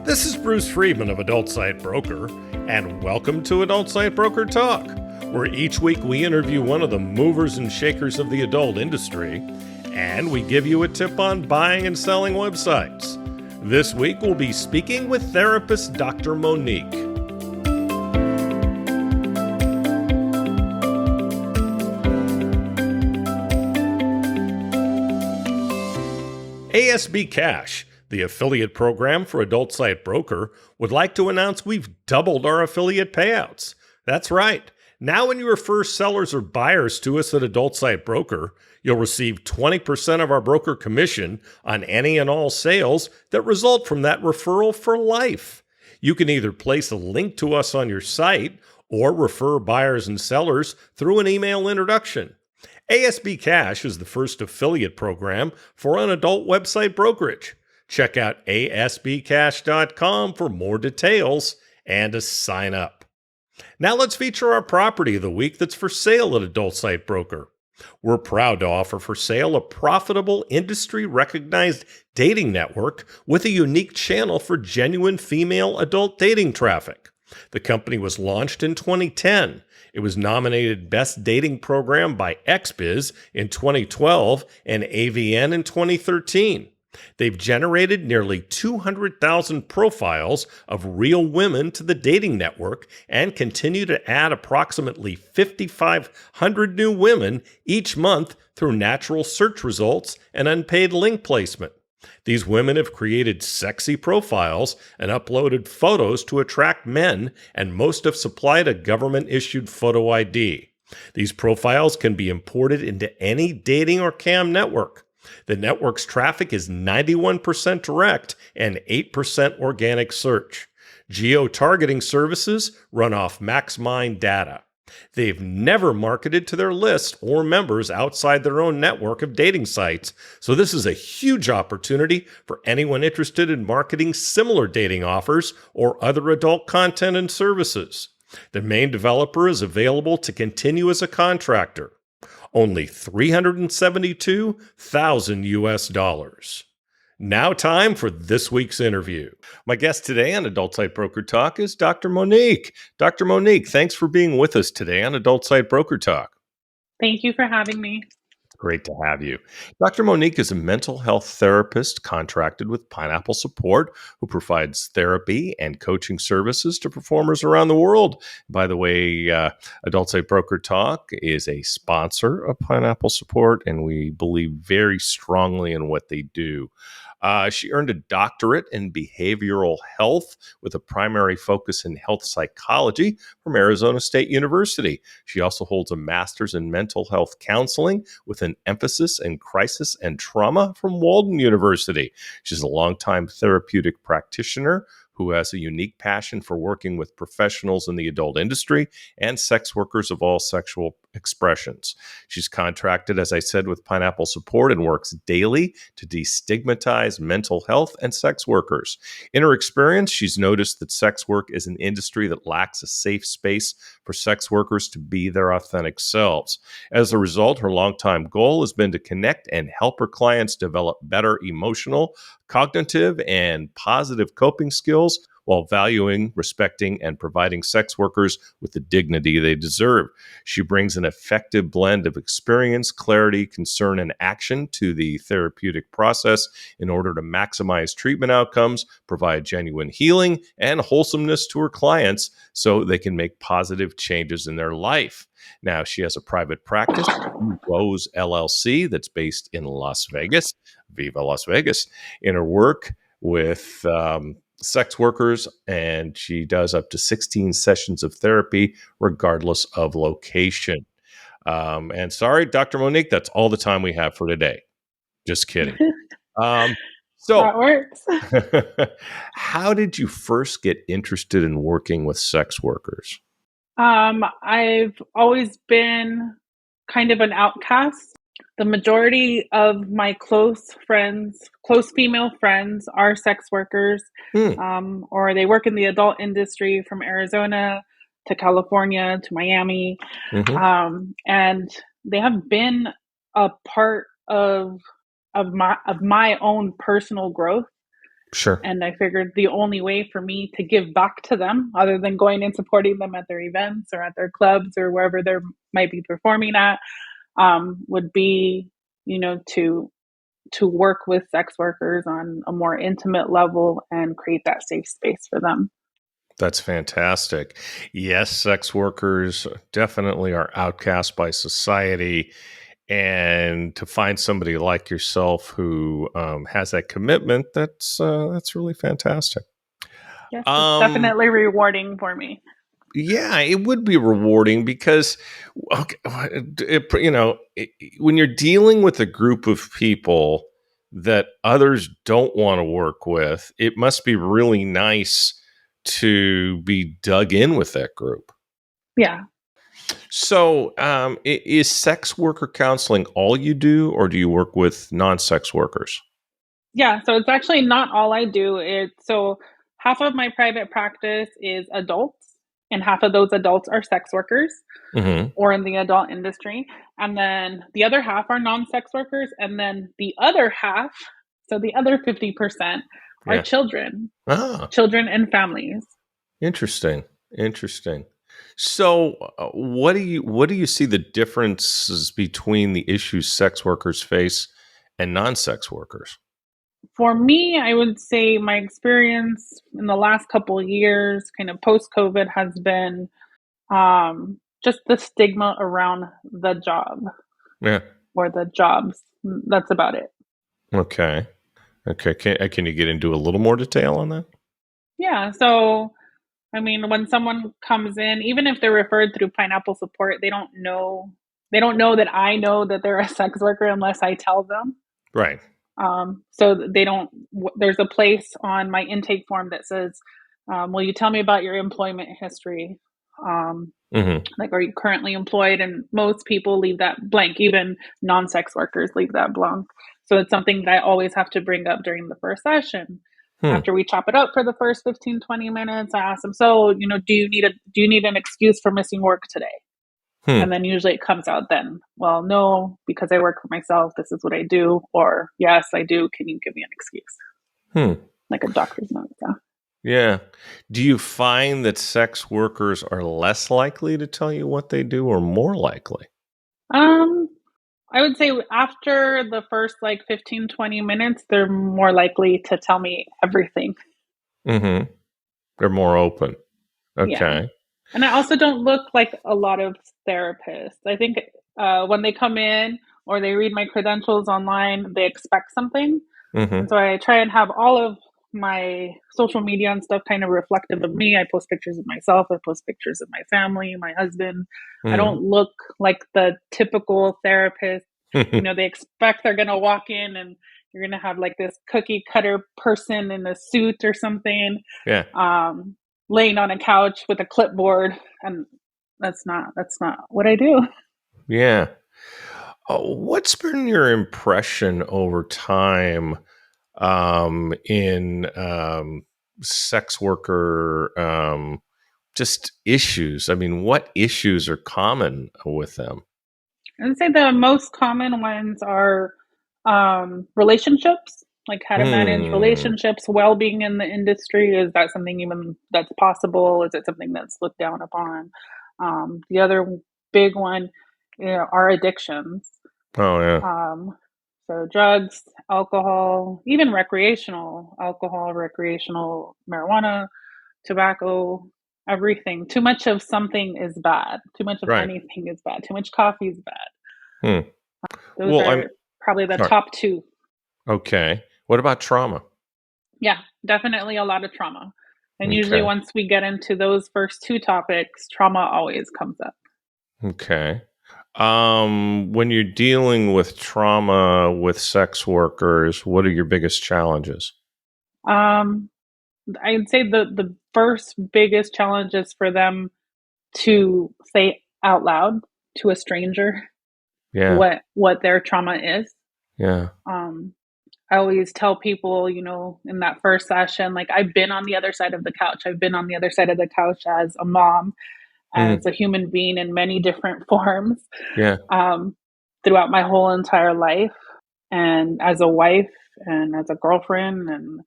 This is Bruce Friedman of Adult Site Broker, and welcome to Adult Site Broker Talk, where each week we interview one of the movers and shakers of the adult industry, and we give you a tip on buying and selling websites. This week we'll be speaking with therapist Dr. Monique. ASB Cash, the affiliate program for Adult Site Broker, would like to announce we've doubled our affiliate payouts. That's right. Now when you refer sellers or buyers to us at Adult Site Broker, you'll receive 20% of our broker commission on any and all sales that result from that referral for life. You can either place a link to us on your site or refer buyers and sellers through an email introduction. ASB Cash is the first affiliate program for an adult website brokerage. Check out asbcash.com for more details and to sign up. Now let's feature our property of the week that's for sale at Adult Site Broker. We're proud to offer for sale a profitable, industry-recognized dating network with a unique channel for genuine female adult dating traffic. The company was launched in 2010. It was nominated Best Dating Program by XBiz in 2012 and AVN in 2013. They've generated nearly 200,000 profiles of real women to the dating network and continue to add approximately 5,500 new women each month through natural search results and unpaid link placement. These women have created sexy profiles and uploaded photos to attract men, and most have supplied a government-issued photo ID. These profiles can be imported into any dating or cam network. The network's traffic is 91% direct and 8% organic search. Geo-targeting services run off MaxMind data. They've never marketed to their list or members outside their own network of dating sites, so this is a huge opportunity for anyone interested in marketing similar dating offers or other adult content and services. The main developer is available to continue as a contractor. Only $372,000 US. Now time for this week's interview. My guest today on Adult Site Broker Talk is Dr. Monique. Dr. Monique, thanks for being with us today on Adult Site Broker Talk. Thank you for having me. Great to have you. Dr. Monique is a mental health therapist contracted with Pineapple Support who provides therapy and coaching services to performers around the world. By the way, Adult Site Broker Talk is a sponsor of Pineapple Support, and we believe very strongly in what they do. She earned a doctorate in behavioral health with a primary focus in health psychology from Arizona State University. She also holds a master's in mental health counseling with an emphasis in crisis and trauma from Walden University. She's a longtime therapeutic practitioner who has a unique passion for working with professionals in the adult industry and sex workers of all sexual expressions. She's contracted, as I said, with Pineapple Support and works daily to destigmatize mental health and sex workers. In her experience, she's noticed that sex work is an industry that lacks a safe space for sex workers to be their authentic selves. As a result, her longtime goal has been to connect and help her clients develop better emotional, cognitive, and positive coping skills while valuing, respecting, and providing sex workers with the dignity they deserve. She brings an effective blend of experience, clarity, concern, and action to the therapeutic process in order to maximize treatment outcomes, provide genuine healing and wholesomeness to her clients so they can make positive changes in their life. Now, she has a private practice, Rose LLC, that's based in Las Vegas. Viva Las Vegas. In her work with sex workers, and she does up to 16 sessions of therapy regardless of location. And sorry, Dr. Monique, that's all the time we have for today. Just kidding. So That works. how did you first get interested in working with sex workers? I've always been kind of an outcast. The majority of my close female friends are sex workers, or they work in the adult industry from Arizona to California to Miami. And they have been a part of my own personal growth Sure. And I figured the only way for me to give back to them, other than going and supporting them at their events or at their clubs or wherever they might be performing at, would be, to work with sex workers on a more intimate level and create that safe space for them. That's fantastic. Yes, sex workers definitely are outcast by society. And to find somebody like yourself who has that commitment, that's really fantastic. Yes, it's Um, definitely rewarding for me. yeah, it would be rewarding because, okay, when you're dealing with a group of people that others don't want to work with, it must be really nice to be dug in with that group. Yeah. So, is sex worker counseling all you do, or do you work with non-sex workers? Yeah, so it's actually not all I do. So half of my private practice is adults, and half of those adults are sex workers Hmm. or in the adult industry. And then the other half are non-sex workers, and then the other half, so the other 50% are Yeah. children, Ah, children and families. interesting. Interesting. So, what do you see the differences between the issues sex workers face and non-sex workers? For me, I would say my experience in the last couple of years, kind of post COVID, has been just the stigma around the job Yeah. or the jobs. That's about it. Okay. Okay. Can you get into a little more detail on that? Yeah. So, I mean, when someone comes in, even if they're referred through Pineapple Support, they don't know. They don't know that I know that they're a sex worker unless I tell them. Right. So they don't. There's a place on my intake form that says, "Will you tell me about your employment history?" Um, Hmm. like, are you currently employed? And most people leave that blank. Even non-sex workers leave that blank. So it's something that I always have to bring up during the first session. Hmm. After we chop it up for the first 15, 20 minutes, I ask them, so, do you need an excuse for missing work today? Hmm. And then usually it comes out then, well, no, because I work for myself, this is what I do. Or yes, I do. Can you give me an excuse? Hmm. Like a doctor's note. So. Yeah. Do you find that sex workers are less likely to tell you what they do or more likely? Um, I would say after the first like 15, 20 minutes, they're more likely to tell me everything. Hmm. They're more open. Yeah. Okay. And I also don't look like a lot of therapists. I think when they come in or they read my credentials online, they expect something. And Hmm. so I try and have all of my social media and stuff kind of reflective of me. I post pictures of myself, I post pictures of my family, my husband. I Hmm. don't look like the typical therapist. They expect they're going to walk in and you're going to have like this cookie cutter person in a suit or something, Yeah. um, laying on a couch with a clipboard. And that's not what I do. Yeah. What's been your impression over time in sex worker just issues? I mean, what issues are common with them? I'd say the most common ones are relationships, like how to manage Hmm. relationships, well being in the industry. Is that something even that's possible? Is it something that's looked down upon? The other big one, are addictions. Oh, yeah. Um, so drugs, alcohol, even recreational alcohol, recreational marijuana, tobacco, everything. Too much of something is bad. Too much of Right. anything is bad. Too much coffee is bad. Hmm. Those Well, I'm are probably the sorry. top two. Okay. What about trauma? Yeah, definitely a lot of trauma. And usually, Okay. once we get into those first two topics, trauma always comes up. Okay. When you're dealing with trauma with sex workers, what are your biggest challenges? Um, I'd say the first biggest challenge is for them to say out loud to a stranger Yeah. what their trauma is. Yeah. Um, I always tell people, in that first session, like I've been on the other side of the couch. I've been on the other side of the couch as a mom, as Mm. a human being in many different forms, Yeah. um, throughout my whole entire life, and as a wife and as a girlfriend and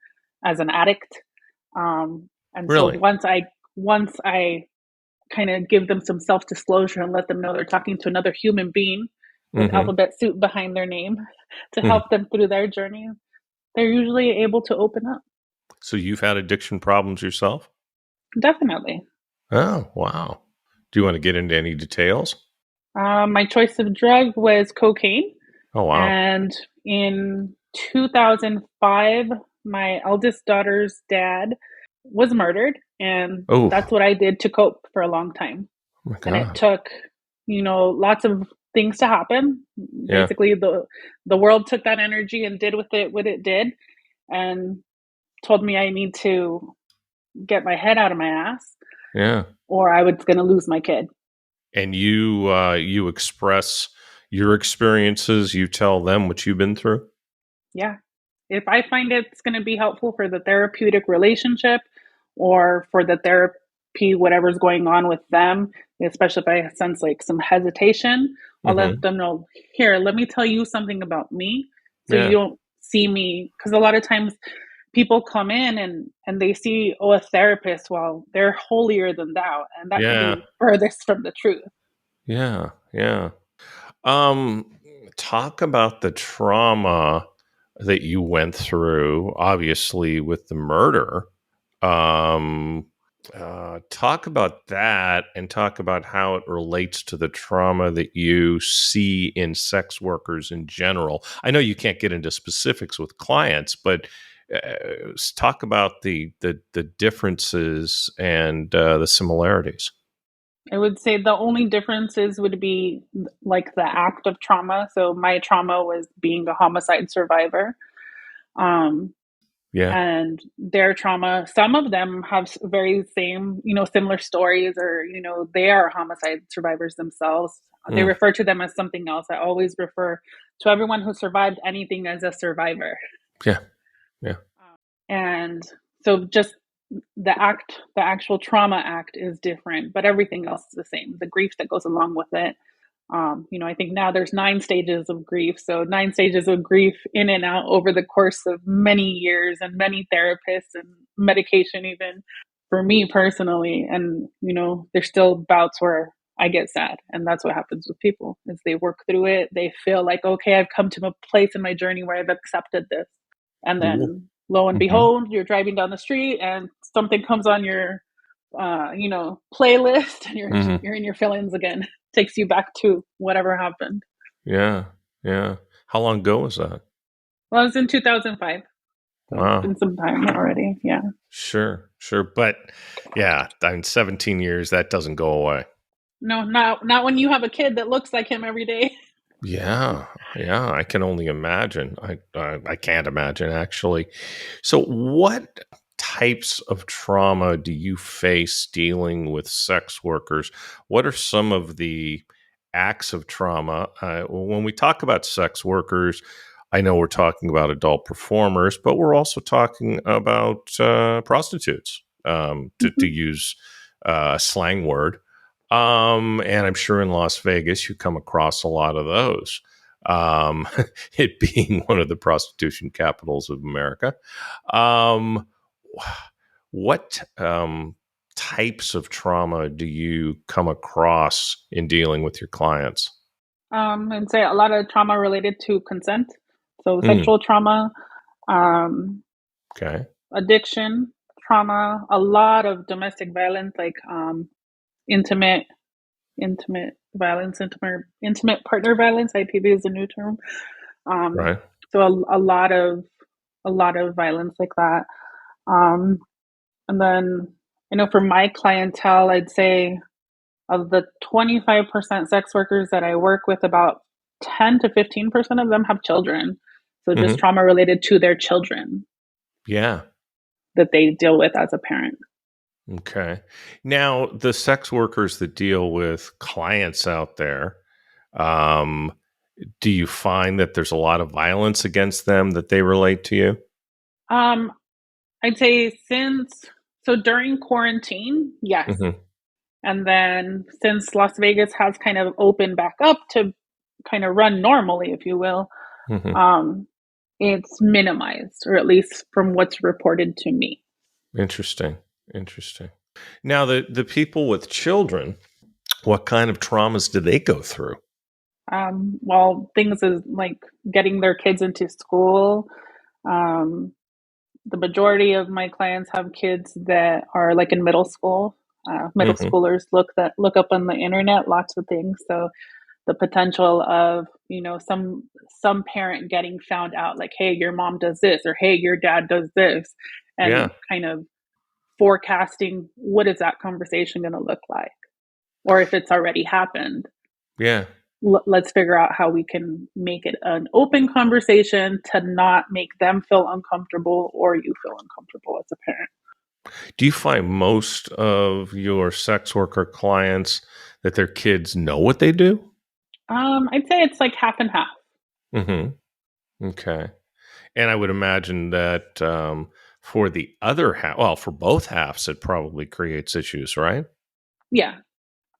as an addict. And so Really? once I kind of give them some self disclosure and let them know they're talking to another human being with Mm-hmm. alphabet soup behind their name to Hmm. help them through their journey, they're usually able to open up. So you've had addiction problems yourself? Definitely. Oh, wow. Do you want to get into any details? My choice of drug was cocaine. Oh, wow. And in 2005, my eldest daughter's dad was murdered. And that's Oh, what I did to cope for a long time. my And it God. took, lots of things to happen. Yeah, Basically, the world took that energy and did with it what it did, and told me I need to get my head out of my ass, yeah. or I was going to lose my kid. And you express your experiences. You tell them what you've been through. Yeah. If I find it's going to be helpful for the therapeutic relationship or for the therapy, whatever's going on with them, especially if I sense like some hesitation, I'll let Mm-hmm. them know, here, let me tell you something about me. So you Yeah, don't see me. Because a lot of times people come in and they see, oh, a therapist, well, they're holier than thou. And that could yeah, be furthest from the truth. yeah, yeah. Um, Talk about the trauma that you went through, obviously with the murder. Um, Talk about that and talk about how it relates to the trauma that you see in sex workers in general. I know you can't get into specifics with clients, but talk about the differences and the similarities. I would say the only differences would be like the act of trauma. So my trauma was being a homicide survivor. Um, Yeah. and their trauma, some of them have very same, similar stories, or, they are homicide survivors themselves. They Mm. refer to them as something else. I always refer to everyone who survived anything as a survivor. Yeah. Yeah. And so just the actual trauma act is different, but everything else is the same. The grief that goes along with it. I think now there's 9 stages of grief. So 9 stages of grief in and out over the course of many years and many therapists and medication, even for me personally. And, there's still bouts where I get sad. And that's what happens with people as they work through it. They feel like, okay, I've come to a place in my journey where I've accepted this. And then lo and Mm-hmm. behold, you're driving down the street and something comes on your playlist, and Mm-hmm. you're in your feelings again. Takes you back to whatever happened. Yeah. Yeah. How long ago was that? Well, it was in 2005, so it's been Wow. some time already. Yeah. Sure. Sure. But yeah, I mean, 17 years, that doesn't go away. No, not when you have a kid that looks like him every day. Yeah. Yeah. I can only imagine. I can't imagine actually. So, what types of trauma do you face dealing with sex workers? What are some of the acts of trauma? When we talk about sex workers, I know we're talking about adult performers, but we're also talking about prostitutes, to Mhm. use a slang word. And I'm sure in Las Vegas, you come across a lot of those, um, it being one of the prostitution capitals of America. Um, what types of trauma do you come across in dealing with your clients? And say a lot of trauma related to consent, so Mm, sexual trauma, um, okay, addiction trauma, a lot of domestic violence, like intimate intimate violence, intimate partner violence. IPV is a new term. Um, right. so a lot of violence like that. Um, and then for my clientele, I'd say of the 25% sex workers that I work with, about 10 to 15% of them have children. So just Hmm. trauma related to their children Yeah. that they deal with as a parent. Okay. Now, the sex workers that deal with clients out there, um, do you find that there's a lot of violence against them that they relate to you? Um, I'd say during quarantine, yes. Hmm. And then since Las Vegas has kind of opened back up to kind of run normally, if you will, Hmm. um, it's minimized, or at least from what's reported to me. Interesting. Interesting. Now, the people with children, what kind of traumas do they go through? Well, things is like getting their kids into school. Um, the majority of my clients have kids that are like in middle school. Middle Hmm. schoolers look up on the internet lots of things. So the potential of some parent getting found out, like, hey, your mom does this, or hey, your dad does this, Yeah. and kind of forecasting what is that conversation going to look like, or if it's already happened, Yeah. let's figure out how we can make it an open conversation to not make them feel uncomfortable or you feel uncomfortable as a parent. Do you find most of your sex worker clients that their kids know what they do? I'd say it's like half and half. Hmm. Okay. And I would imagine that for the other half, well, for both halves, it probably creates issues, right? Yeah,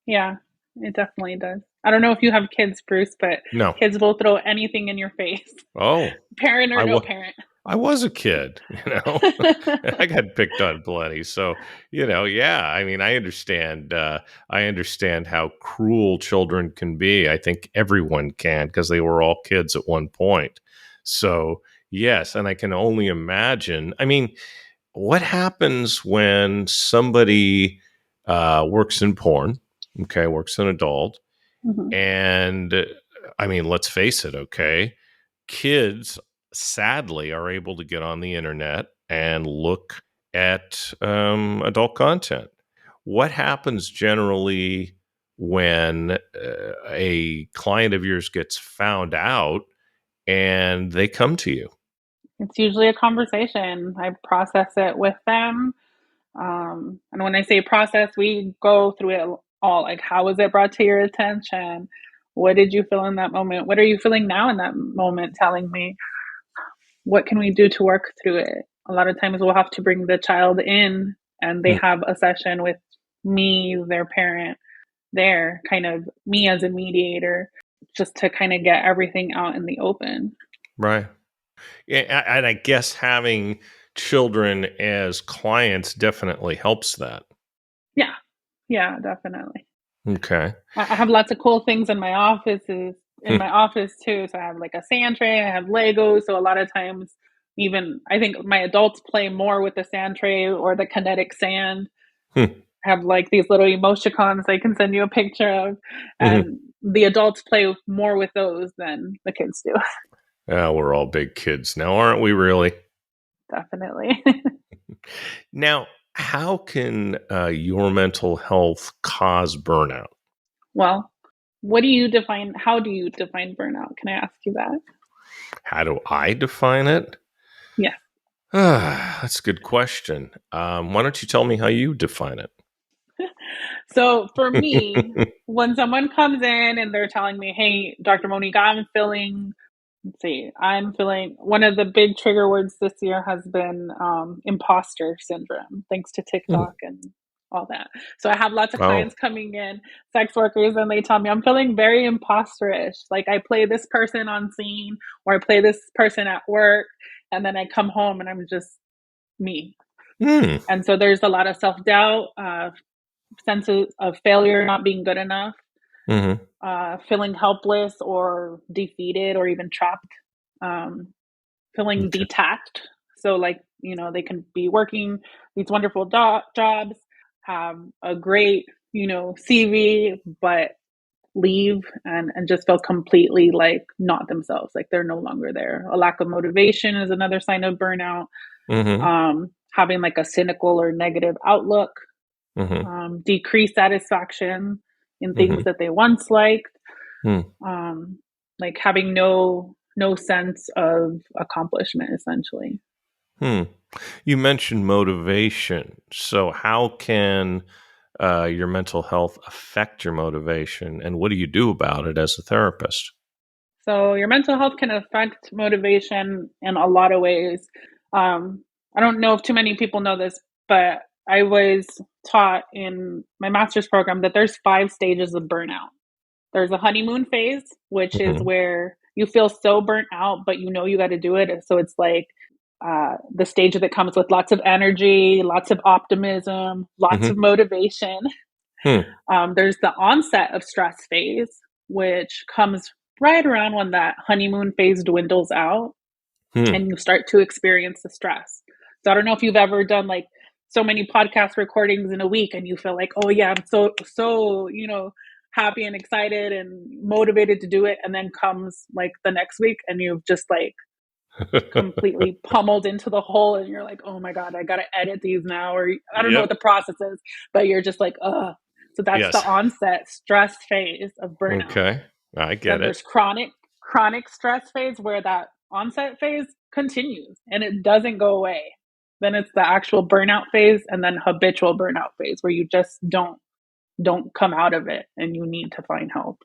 yeah, it definitely does. I don't know if you have kids, Bruce, but No. kids will throw anything in your face, Oh, parent or I no was. parent. I was a kid, I got picked on plenty. So, yeah, I mean, I understand how cruel children can be. I think everyone can because they were all kids at one point. So, yes, and I can only imagine. I mean, what happens when somebody works in porn, okay, works an adult, Mhm. and I mean, let's face it, okay, kids sadly are able to get on the internet and look at adult content. What happens generally when a client of yours gets found out and they come to you? It's usually a conversation. I process it with them. And when I say process, we go through it all. Like, how was it brought to your attention? What did you feel in that moment? What are you feeling now in that moment? Telling me, what can we do to work through it? A lot of times we'll have to bring the child in and they Hmm. have a session with me, their parent, there, kind of me as a mediator, just to kind of get everything out in the open. Right. Yeah, and I guess having children as clients definitely helps that. Yeah, yeah, definitely. Okay. I have lots of cool things in my offices in Hmm. my office too. So I have like a sand tray, I have Legos. So a lot of times, even I think my adults play more with the sand tray or the kinetic sand. Hmm. I have like these little emoticons I can send you a picture of, Hmm. and the adults play more with those than the kids do. We're all big kids now, aren't we? Really? Definitely. Now, how can your mental health cause burnout? Well, what do you define? How do you define burnout? Can I ask you that? How do I define it? Yeah. That's a good question. Why don't you tell me how you define So for me, it? when someone comes in and they're telling me, "Hey, Dr. Monique, I'm feeling," let's see, I'm feeling, one of the big trigger words this year has been imposter syndrome, thanks to Hmm. TikTok and all that. So I have lots of Oh. clients coming in, sex workers, and they tell me I'm feeling very imposterish. Like, I play this person on scene, or I play this person at work, and then I come home and I'm just me. Hmm. And so there's a lot of self doubt, sense of failure, not being good enough, Hmm. feeling helpless or defeated or even trapped, um, feeling Okay. detached. So, like, they can be working these wonderful jobs, have a great, CV, but leave and just feel completely like not themselves, like they're no longer there. A lack of motivation is another sign of burnout. Hmm. Having like a cynical or negative outlook, Hmm. decreased satisfaction in things Hmm. that they once liked, Hmm. um, like having no sense of accomplishment, essentially. Hmm. You mentioned motivation. So, how can your mental health affect your motivation, and what do you do about it as a therapist? So your mental health can affect motivation in a lot of ways. I don't know if too many people know this, but I was taught in my master's program that there's 5 stages of burnout. There's a honeymoon phase, which is Hmm. where you feel so burnt out, but you know you got to do it. So it's like the stage that comes with lots of energy, lots of optimism, lots Mm-hmm. of motivation. Hmm. There's the onset of stress phase, which comes right around when that honeymoon phase dwindles out Hmm. and you start to experience the stress. So I don't know if you've ever done like so many podcast recordings in a week and you feel like, oh yeah, I'm so, happy and excited and motivated to do it. And then comes like the next week and you've just like completely pummeled into the hole and you're like, oh my God, I got to edit these now. Or I don't know what Yep. the process is, but you're just like, ugh. So that's the Yes. onset stress phase of burnout. Okay. I get Then it. there's chronic stress phase where that onset phase continues and it doesn't go away. Then it's the actual burnout phase and then habitual burnout phase where you just don't come out of it and you need to find help.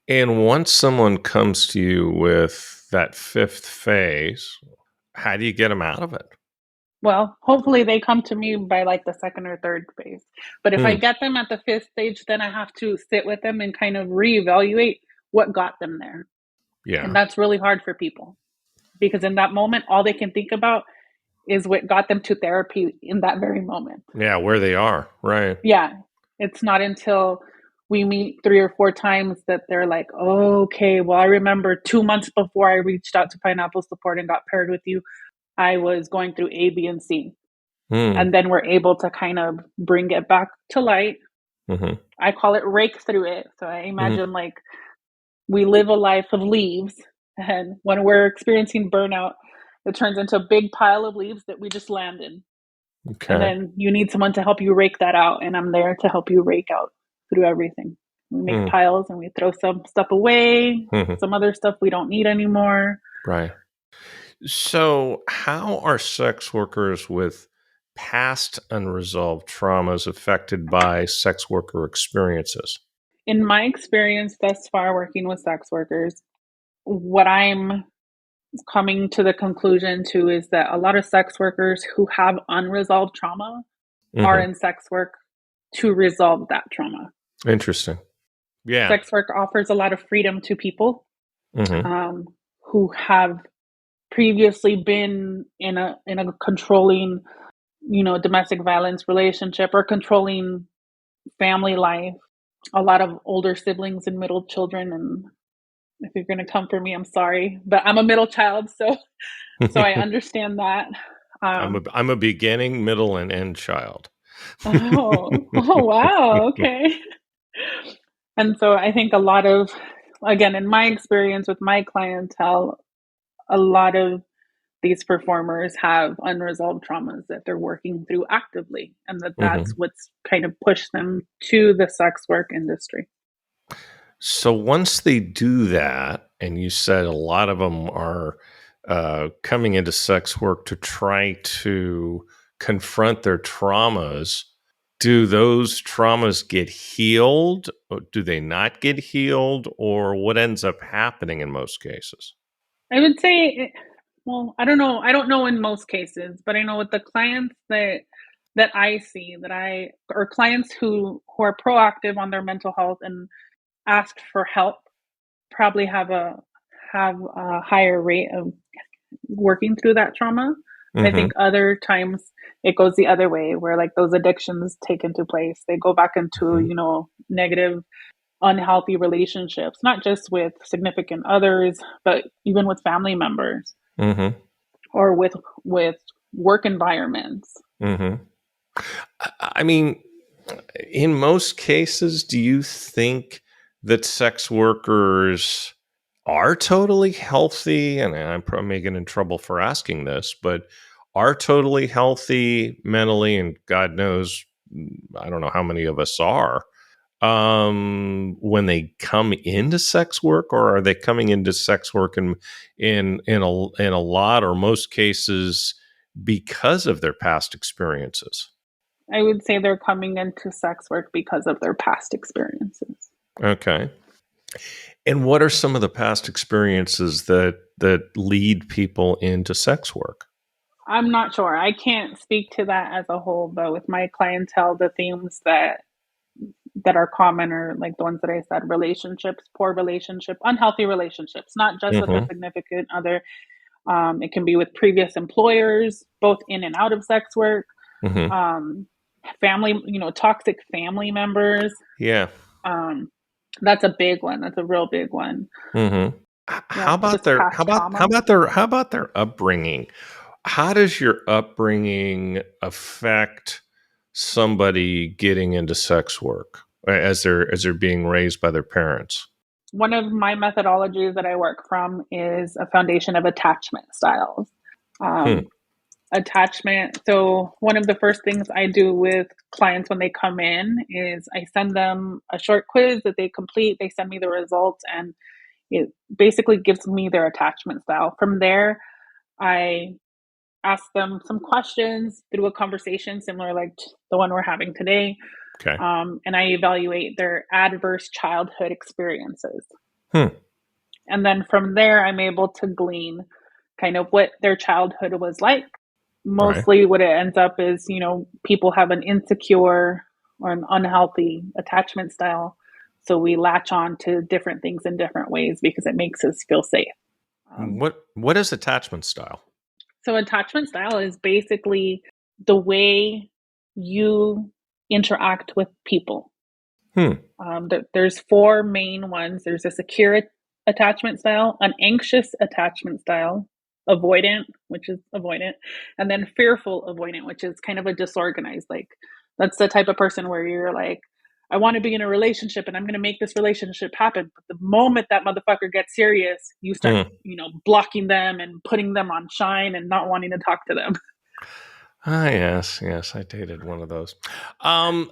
And once someone comes to you with that fifth phase, how do you get them out of it? Well, hopefully they come to me by like the second or third phase. But if I Hmm. get them at the fifth stage, then I have to sit with them and kind of reevaluate what got them there. And Yeah. that's really hard for people because in that moment, all they can think about is what got them to therapy in that very moment. Yeah. Where they are. Right. Yeah. It's not until we meet 3 or 4 times that they're like, oh, okay, well, I remember 2 months before I reached out to Pineapple Support and got paired with you, I was going through A, B, and C. Hmm. And then we're able to kind of bring it back to light. Mm-hmm. I call it rake through it. So I Mm-hmm. imagine like we live a life of leaves. And when we're experiencing burnout, it turns into a big pile of leaves that we just land in. And Okay. then you need someone to help you rake that out. And I'm there to help you rake out through everything. We make Hmm. piles and we throw some stuff away, Hmm. some other stuff we don't need anymore. Right. So, how are sex workers with past unresolved traumas affected by sex worker experiences? In my experience thus far working with sex workers, what I'm coming to the conclusion to is that a lot of sex workers who have unresolved trauma are Hmm. in sex work to resolve that trauma. Interesting. Yeah. Sex work offers a lot of freedom to people Hmm. um, who have previously been in a controlling, domestic violence relationship or controlling family life. A lot of older siblings and middle children, and if you're going to come for me, I'm sorry, but I'm a middle child, so I understand that. Um, I'm a beginning, middle, and end child. oh, wow, okay. And so I think a lot of, again, in my experience with my clientele, a lot of these performers have unresolved traumas that they're working through actively, and that's Hmm. what's kind of pushed them to the sex work industry. So once they do that, and you said a lot of them are coming into sex work to try to confront their traumas, do those traumas get healed? Or do they not get healed? Or what ends up happening in most cases? I would say, well, I don't know. I don't know in most cases, but I know with the clients that I see that I or clients who are proactive on their mental health and ask for help probably have a higher rate of working through that trauma. I Hmm. think other times it goes the other way where like those addictions take into place. They go back into, Hmm. negative unhealthy relationships, not just with significant others, but even with family members Hmm. or with work environments. Hmm. I mean, in most cases, do you think that sex workers are totally healthy? And I'm probably getting in trouble for asking this, but are totally healthy mentally, and God knows, I don't know how many of us are, when they come into sex work, or are they coming into sex work in a lot or most cases because of their past experiences? I would say they're coming into sex work because of their past experiences. Okay. And what are some of the past experiences that lead people into sex work? I'm not sure. I can't speak to that as a whole, but with my clientele, the themes that are common are like the ones that I said: relationships, poor relationship, unhealthy relationships, not just with a Mm-hmm. significant other. It can be with previous employers, both in and out of sex work, Mm-hmm. um, family, toxic family members. Yeah. Um, that's a big one. That's a real big one. Mm-hmm. Yeah, just past trauma. How about their upbringing? How does your upbringing affect somebody getting into sex work as they're being raised by their parents? One of my methodologies that I work from is a foundation of attachment styles. Hmm. Um, attachment. So, one of the first things I do with clients when they come in is I send them a short quiz that they complete. They send me the results, and it basically gives me their attachment style. From there, I ask them some questions through a conversation similar like the one we're having today. Okay. And I evaluate their adverse childhood experiences. Hmm. And then from there, I'm able to glean kind of what their childhood was like. Right. Mostly, what it ends up is, people have an insecure or an unhealthy attachment style. So we latch on to different things in different ways because it makes us feel safe. Um, What is attachment style? so, attachment style is basically the way you interact with people. Hmm. There's four main ones. There's a secure attachment style, an anxious attachment style, avoidant, which is avoidant, and then fearful avoidant, which is kind of a disorganized. Like that's the type of person where you're like, I want to be in a relationship and I'm going to make this relationship happen. But the moment that motherfucker gets serious, you start, Hmm. blocking them and putting them on shine and not wanting to talk to them. Ah, yes, yes, I dated one of those.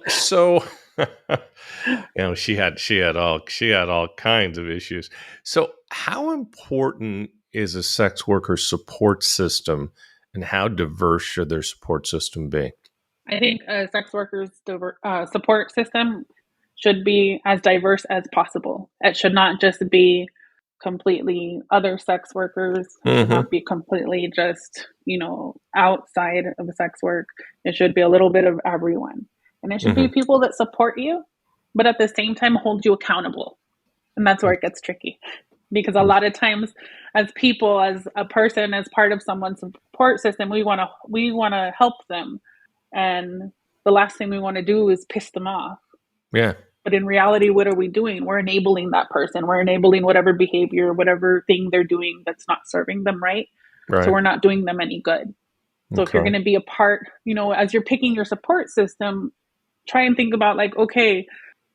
So she had all kinds of issues. So, how important is a sex worker support system, and how diverse should their support system be? I think a sex workers support system should be as diverse as possible. It should not just be completely other sex workers. It should Mm-hmm. not be completely just, outside of sex work. It should be a little bit of everyone. And it should be Mm-hmm. people that support you, but at the same time hold you accountable. And that's where it gets tricky. Because a lot of times as people, as a person, as part of someone's support system, we wanna help them, and the last thing we want to do is piss them off. Yeah. But in reality, what are we doing? We're enabling that person. We're enabling whatever behavior, whatever thing they're doing that's not serving them right. So Right. we're not doing them any good. So if you're Okay. going to be a part, as you're picking your support system, try and think about like, okay,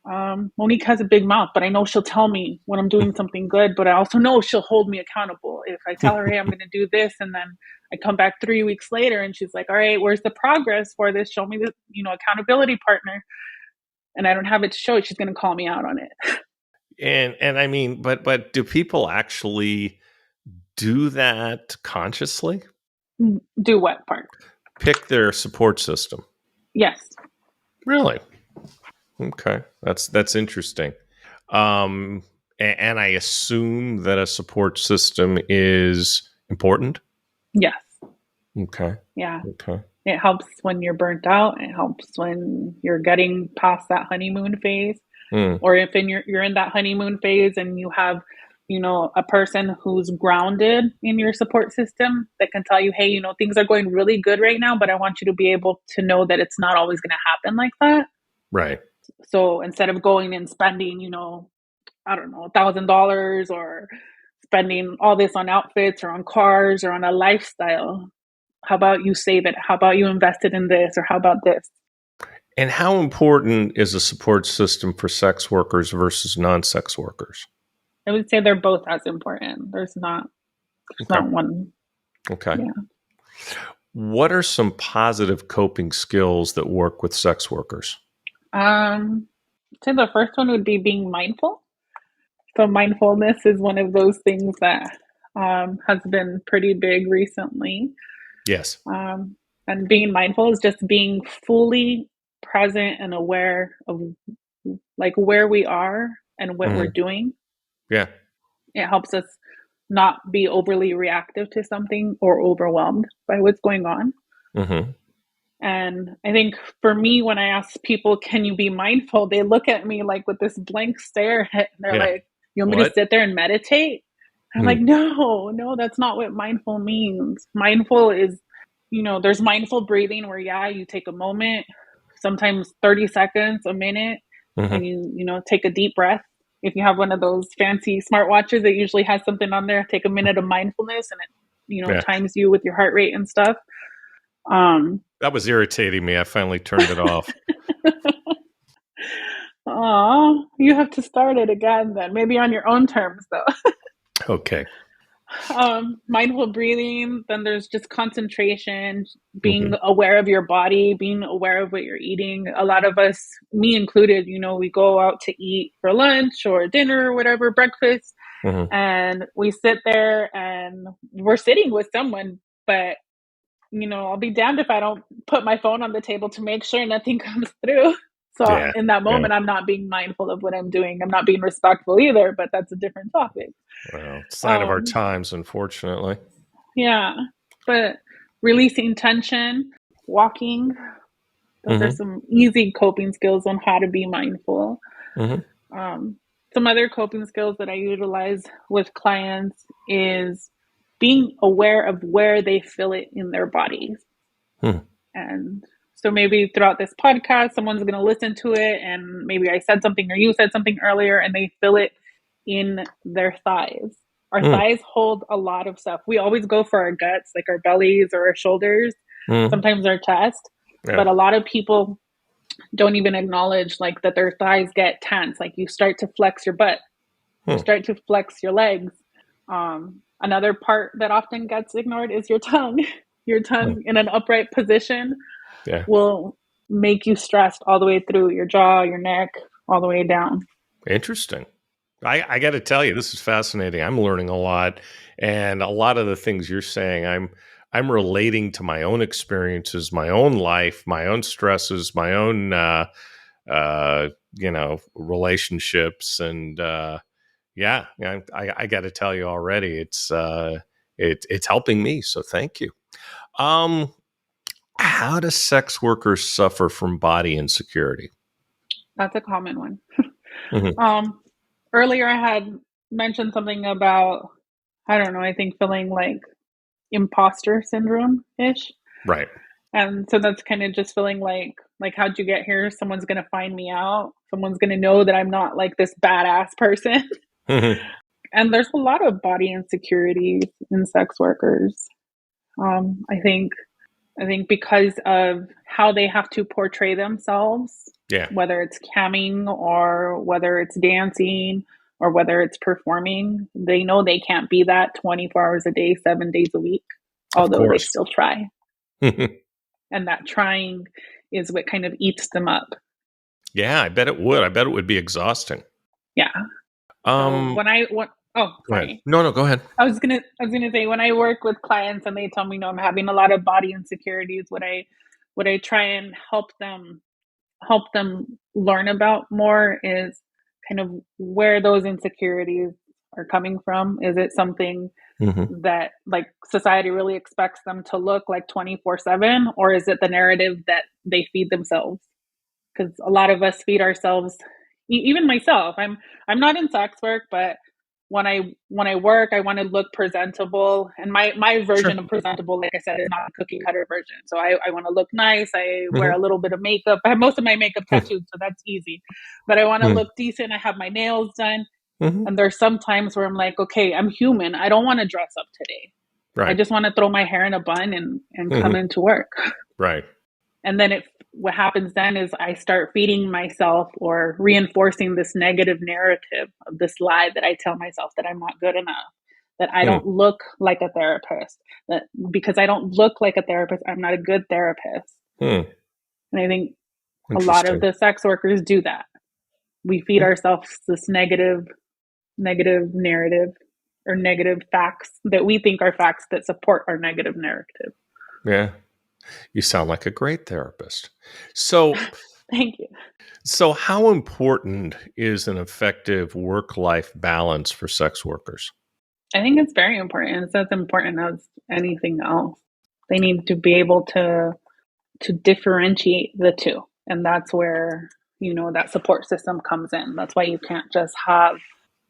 Monique has a big mouth, but I know she'll tell me when I'm doing something good, but I also know she'll hold me accountable. If I tell her, hey, I'm going to do this, and then I come back 3 weeks later and she's like, all right, where's the progress for this? Show me the, accountability partner. And I don't have it to show, she's going to call me out on it. And I mean, but do people actually do that consciously? Do what part? Pick their support system. Yes. Really? Okay. That's interesting. And I assume that a support system is important. Yes. Okay. Yeah. Okay. It helps when you're burnt out. It helps when you're getting past that honeymoon phase. Mm, Or if you're in that honeymoon phase and you have a person who's grounded in your support system that can tell you, hey, things are going really good right now, but I want you to be able to know that it's not always going to happen like that. right. So instead of going and spending, I don't know, $1,000 or spending all this on outfits or on cars or on a lifestyle, how about you save it? How about you invest it in this, or how about this? And how important is a support system for sex workers versus non-sex workers? I would say they're both as important. There's Okay. not one. Okay. Yeah. What are some positive coping skills that work with sex workers? I'd say the first one would be being mindful. So mindfulness is one of those things that has been pretty big recently. Yes. Um, and being mindful is just being fully present and aware of like where we are and what we're Hmm. doing. Yeah. It helps us not be overly reactive to something or overwhelmed by what's going on. Hmm. And I think for me, when I ask people, can you be mindful? They look at me like with this blank stare. And they're Yeah. like, you want me to What? sit there and meditate? I'm like, Hmm. no, that's not what mindful means. Mindful is, there's mindful breathing where, yeah, you take a moment, sometimes 30 seconds, a minute, and Hmm. take a deep breath. If you have one of those fancy smartwatches that usually has something on there, take a minute of mindfulness and it, Yeah. times you with your heart rate and stuff. Um, That was irritating me. I finally turned it off. Oh, you have to start it again then. Maybe on your own terms though. Okay. Mindful breathing, then there's just concentration, being Hmm. aware of your body, being aware of what you're eating. A lot of us, me included, we go out to eat for lunch or dinner or whatever, breakfast, Hmm. and we sit there and we're sitting with someone, but I'll be damned if I don't put my phone on the table to make sure nothing comes through. So Yeah. in that Yeah. moment, I'm not being mindful of what I'm doing. I'm not being respectful either, but that's a different topic. Well, sign of our Um, times, unfortunately. yeah, but releasing tension, walking, those are Hmm. some easy coping skills on how to be mindful. Hmm. Um, some other coping skills that I utilize with clients is being aware of where they feel it in their bodies. Hmm. And so maybe throughout this podcast, someone's going to listen to it, and maybe I said something or you said something earlier, and they feel it in their thighs. Our Hmm. thighs hold a lot of stuff. We always go for our guts, like our bellies or our shoulders, Hmm. sometimes our chest, Yeah. but a lot of people don't even acknowledge like that their thighs get tense. Like you start to flex your butt, you Hmm. start to flex your legs. Another part that often gets ignored is your tongue. Your Hmm. tongue in an upright position Yeah. will make you stressed all the way through your jaw, your neck, all the way down. Interesting. I got to tell you, this is fascinating. I'm learning a lot, and a lot of the things you're saying, I'm relating to my own experiences, my own life, my own stresses, my own relationships, and yeah, I got to tell you already, it's helping me. So thank you. Um, how do sex workers suffer from body insecurity? That's a common one. Hmm. Um, Earlier I had mentioned something about, I don't know, I think feeling like imposter syndrome ish. Right. And so that's kind of just feeling like how'd you get here? Someone's gonna find me out. Someone's gonna know that I'm not like this badass person. Hmm. And there's a lot of body insecurity in sex workers. I think because of how they have to portray themselves, Yeah. whether it's camming or whether it's dancing or whether it's performing, they know they can't be that 24 hours a day, 7 days a week, Of although they course. still try. And that trying is what kind of eats them up. Yeah, I bet it would. I bet it would be exhausting. Yeah. So Um, oh, go ahead. sorry. No, go ahead. I was gonna say when I work with clients and they tell me, no, I'm having a lot of body insecurities, what I try and help them learn about more is kind of where those insecurities are coming from. Is it something Hmm. that like society really expects them to look like 24/7, or is it the narrative that they feed themselves? Because a lot of us feed ourselves, even myself. I'm not in sex work, but when I work, I want to look presentable, and my Sure. version of presentable, like I said, is not a cookie cutter version. So I want to look nice. I wear Hmm. a little bit of makeup. I have most of my makeup tattooed, so that's easy. But I want to look decent. I have my nails done, Hmm. and there's some times where I'm like, okay, I'm human. I don't want to dress up today. I Right. just want to throw my hair in a bun and come Hmm. into work. Right. And then what happens then is I start feeding myself or reinforcing this negative narrative of this lie that I tell myself that I'm not good enough, that I Hmm. don't look like a therapist, that because I don't look like a therapist, I'm not a good therapist. Hmm. And I think a lot of Interesting. the sex workers do that. We feed ourselves this negative narrative or negative facts that we think are facts that support our negative narrative. Yeah. You sound like a great therapist. So, Thank you. so how important is an effective work-life balance for sex workers? I think it's very important. It's as important as anything else. They need to be able to differentiate the two. And that's where, that support system comes in. That's why you can't just have,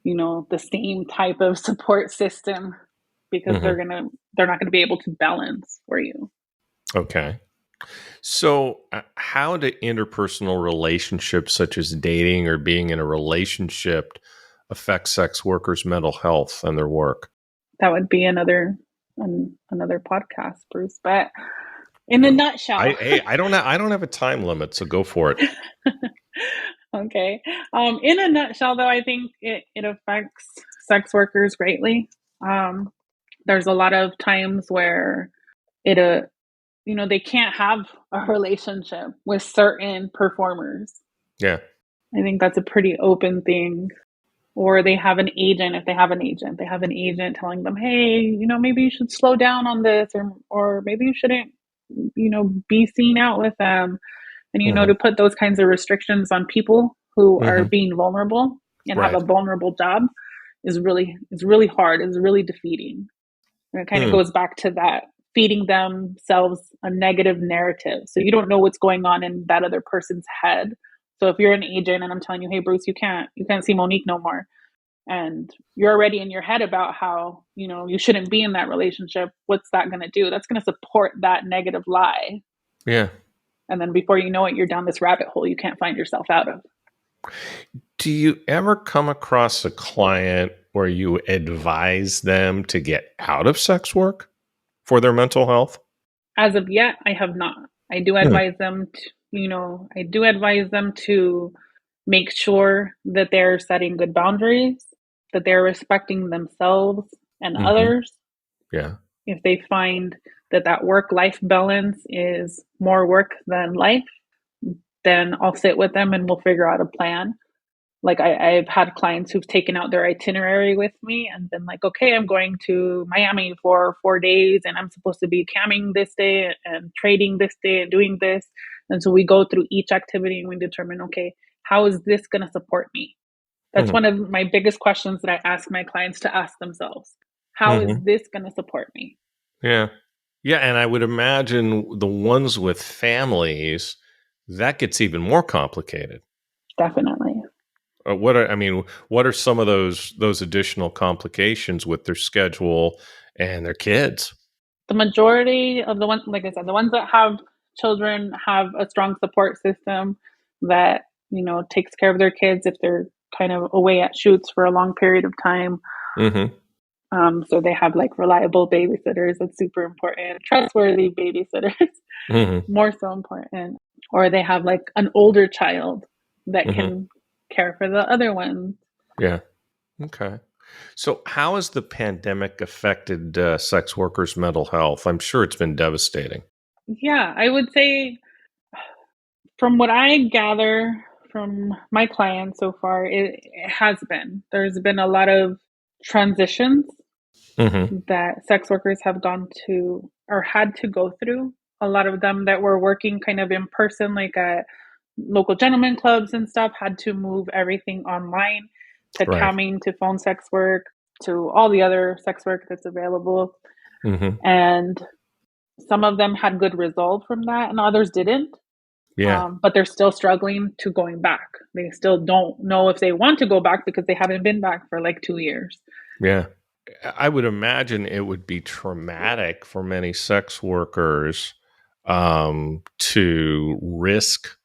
the same type of support system, because Hmm. they're not gonna be able to balance for you. Okay. So, how do interpersonal relationships, such as dating or being in a relationship, affect sex workers' mental health and their work? That would be another podcast, Bruce. But in a Well, nutshell, I don't have a time limit, so go for it. okay. In a nutshell, though, I think it affects sex workers greatly. Um, there's a lot of times where it, they can't have a relationship with certain performers. Yeah. I think that's a pretty open thing. Or they have an agent. If they have an agent, they have an agent telling them, hey, maybe you should slow down on this, or maybe you shouldn't, be seen out with them. And, Hmm. to put those kinds of restrictions on people who are Hmm. being vulnerable and have a Right. vulnerable job is really hard, is really defeating. And it kind of Hmm. goes back to that, feeding themselves a negative narrative. So you don't know what's going on in that other person's head. So if you're an agent and I'm telling you, hey Bruce, you can't see Monique no more, and you're already in your head about how, you shouldn't be in that relationship, what's that going to do? That's going to support that negative lie. Yeah. And then before you know it, you're down this rabbit hole you can't find yourself out of. Do you ever come across a client where you advise them to get out of sex work for their mental health? As of yet, I have not. I do Hmm. advise them to, make sure that they're setting good boundaries, that they're respecting themselves and Hmm. others. Yeah. If they find that work-life balance is more work than life, then I'll sit with them and we'll figure out a plan. Like I've had clients who've taken out their itinerary with me and been like, okay, I'm going to Miami for 4 days and I'm supposed to be camming this day and trading this day and doing this. And so we go through each activity and we determine, okay, how is this going to support me? That's Hmm. one of my biggest questions that I ask my clients to ask themselves. How is Hmm. this going to support me? Yeah. Yeah. And I would imagine the ones with families, that gets even more complicated. Definitely. What are some of those additional complications with their schedule and their kids? The majority of the ones, like I said, the ones that have children have a strong support system that, takes care of their kids if they're kind of away at shoots for a long period of time. Hmm. So they have like reliable babysitters. That's super important. Trustworthy babysitters, Hmm. more so important. Or they have like an older child that Hmm. can care for the other ones. Yeah. Okay. So, how has the pandemic affected sex workers' mental health? I'm sure it's been devastating. Yeah, I would say from what I gather from my clients so far, it has been. There's been a lot of transitions Hmm. that sex workers have gone to or had to go through. A lot of them that were working kind of in person, like at local gentlemen clubs and stuff, had to move everything online, to Right. camming, to phone sex work, to all the other sex work that's available. Hmm. And some of them had good resolve from that, and others didn't. Yeah. But they're still struggling to going back. They still don't know if they want to go back because they haven't been back for like 2 years. Yeah. I would imagine it would be traumatic for many sex workers to risk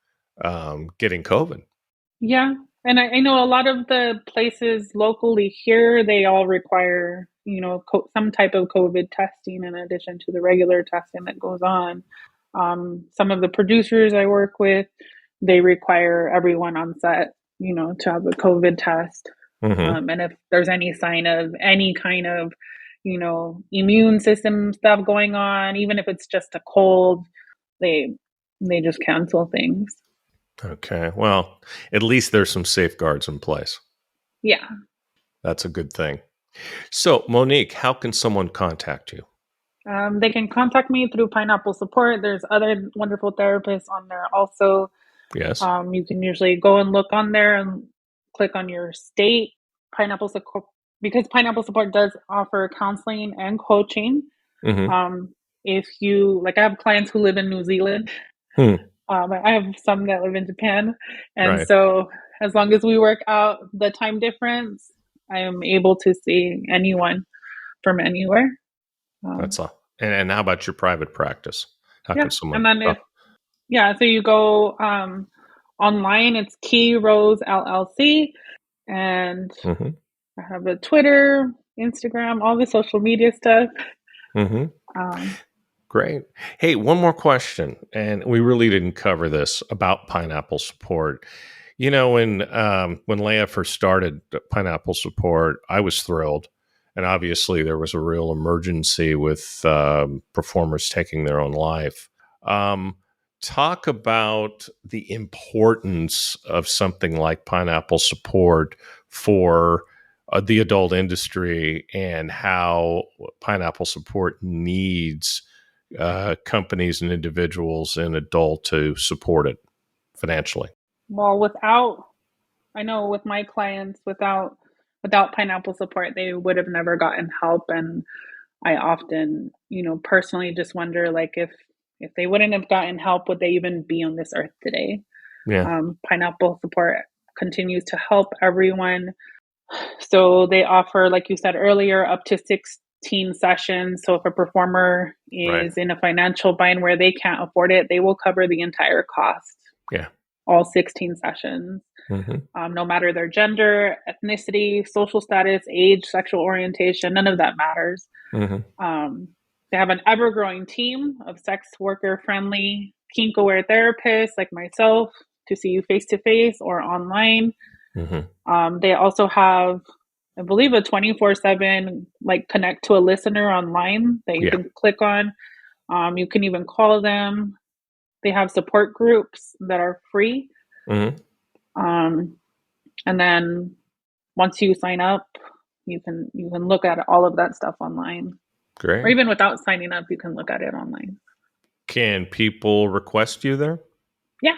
getting COVID. Yeah. And I know a lot of the places locally here, they all require, some type of COVID testing in addition to the regular testing that goes on. Some of the producers I work with, they require everyone on set, to have a COVID test. Hmm. And if there's any sign of any kind of, immune system stuff going on, even if it's just a cold, they they just cancel things. Okay. Well, at least there's some safeguards in place. Yeah. That's a good thing. So, Monique, how can someone contact you? They can contact me through Pineapple Support. There's other wonderful therapists on there also. Yes. You can usually go and look on there and click on your state. Pineapple Support, because Pineapple Support does offer counseling and coaching. Hmm. If you, like, I have clients who live in New Zealand. Hmm. I have some that live in Japan. And Right. so as long as we work out the time difference, I am able to see anyone from anywhere. That's Um, all. And how about your private practice? How yeah. could someone? And then Oh, so you go online, it's Key Rose LLC. And mm-hmm, I have a Twitter, Instagram, all the social media stuff. mm-hmm. Um, Great. Hey, one more question, and we really didn't cover this about pineapple support. When Leia first started pineapple support, I was thrilled, and obviously there was a real emergency with performers taking their own life. Um, Talk about the importance of something like pineapple support for the adult industry and how pineapple support needs companies and individuals and adult to support it financially. well, I know with my clients, without pineapple support, they would have never gotten help. And I often, personally just wonder, like, if they wouldn't have gotten help, would they even be on this earth today? Yeah. Pineapple support continues to help everyone. So they offer, like you said earlier, up to 16 sessions. So if a performer Right. is in a financial bind where they can't afford it, they will cover the entire cost, Yeah. all 16 sessions, Mm-hmm. no matter their gender, ethnicity, social status, age, sexual orientation, none of that matters. Mm-hmm. Um, they have an ever growing team of sex worker friendly, kink aware therapists like myself to see you face to face or online. Mm-hmm. They also have, I believe, a 24/7 like connect to a listener online that you Yeah. can click on. You can even call them. They have support groups that are free. Mm-hmm. Um, and then once you sign up, you can look at all of that stuff online, or Great. even without signing up, you can look at it online. Can people request you there? Yeah.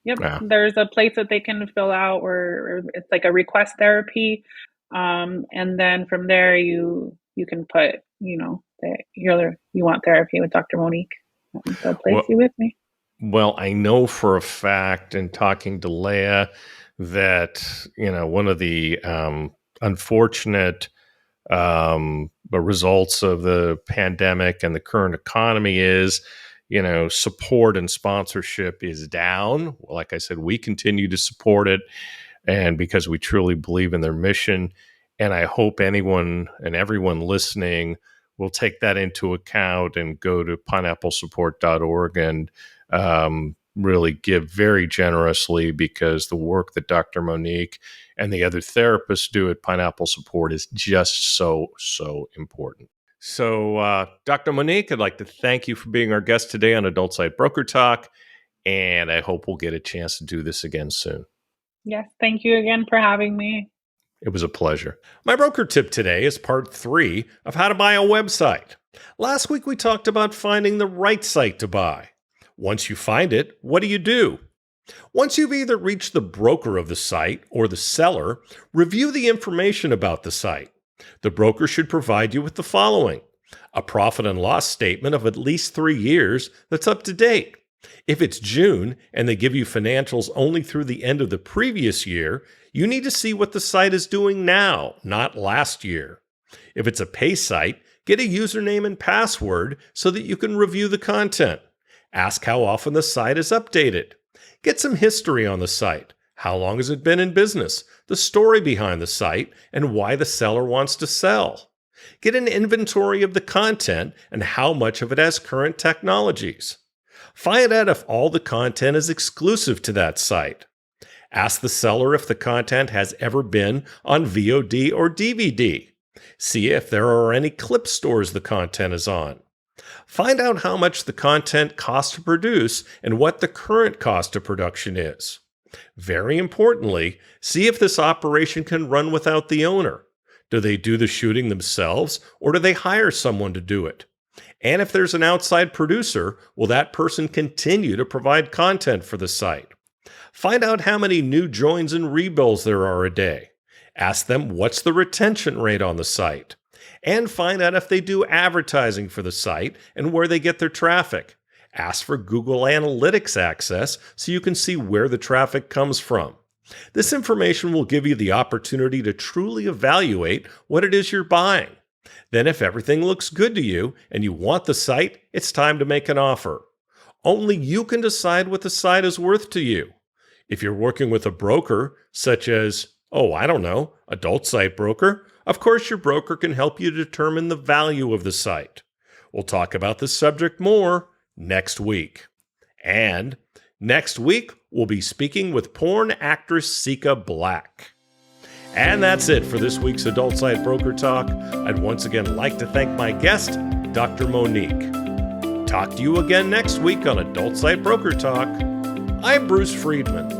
Yep. Yeah. There's a place that they can fill out, or it's like a request therapy. And then from there, you can put, that you want therapy with Dr. Monique. They'll place Well, you with me. well, I know for a fact in talking to Leia that, one of the unfortunate results of the pandemic and the current economy is, support and sponsorship is down. Like I said, we continue to support it, and because we truly believe in their mission. And I hope anyone and everyone listening will take that into account and go to pineapplesupport.org and really give very generously, because the work that Dr. Monique and the other therapists do at Pineapple Support is just so important. So, Dr. Monique, I'd like to thank you for being our guest today on Adult Site Broker Talk, and I hope we'll get a chance to do this again soon. Yes. Thank you again for having me. It was a pleasure. My broker tip today is part 3 of how to buy a website. Last week we talked about finding the right site to buy. Once you find it, what do? Once you've either reached the broker of the site or the seller, review the information about the site. The broker should provide you with the following: a profit and loss statement of at least 3 years that's up to date. If it's June and they give you financials only through the end of the previous year, you need to see what the site is doing now, not last year. If it's a pay site, get a username and password so that you can review the content. Ask how often the site is updated. Get some history on the site. How long has it been in business? The story behind the site and why the seller wants to sell. Get an inventory of the content and how much of it has current technologies. Find out if all the content is exclusive to that site. Ask the seller if the content has ever been on VOD or DVD. See if there are any clip stores the content is on. Find out how much the content costs to produce and what the current cost of production is. Very importantly, see if this operation can run without the owner. Do they do the shooting themselves, or do they hire someone to do it? And if there's an outside producer, will that person continue to provide content for the site? Find out how many new joins and rebuilds there are a day. Ask them what's the retention rate on the site. And find out if they do advertising for the site and where they get their traffic. Ask for Google Analytics access so you can see where the traffic comes from. This information will give you the opportunity to truly evaluate what it is you're buying. Then, if everything looks good to you and you want the site, it's time to make an offer. Only you can decide what the site is worth to you. If you're working with a broker, such as, Adult Site Broker, of course your broker can help you determine the value of the site. We'll talk about this subject more next week. And next week, we'll be speaking with porn actress Sika Black. And that's it for this week's Adult Site Broker Talk. I'd once again like to thank my guest, Dr. Monique. Talk to you again next week on Adult Site Broker Talk. I'm Bruce Friedman.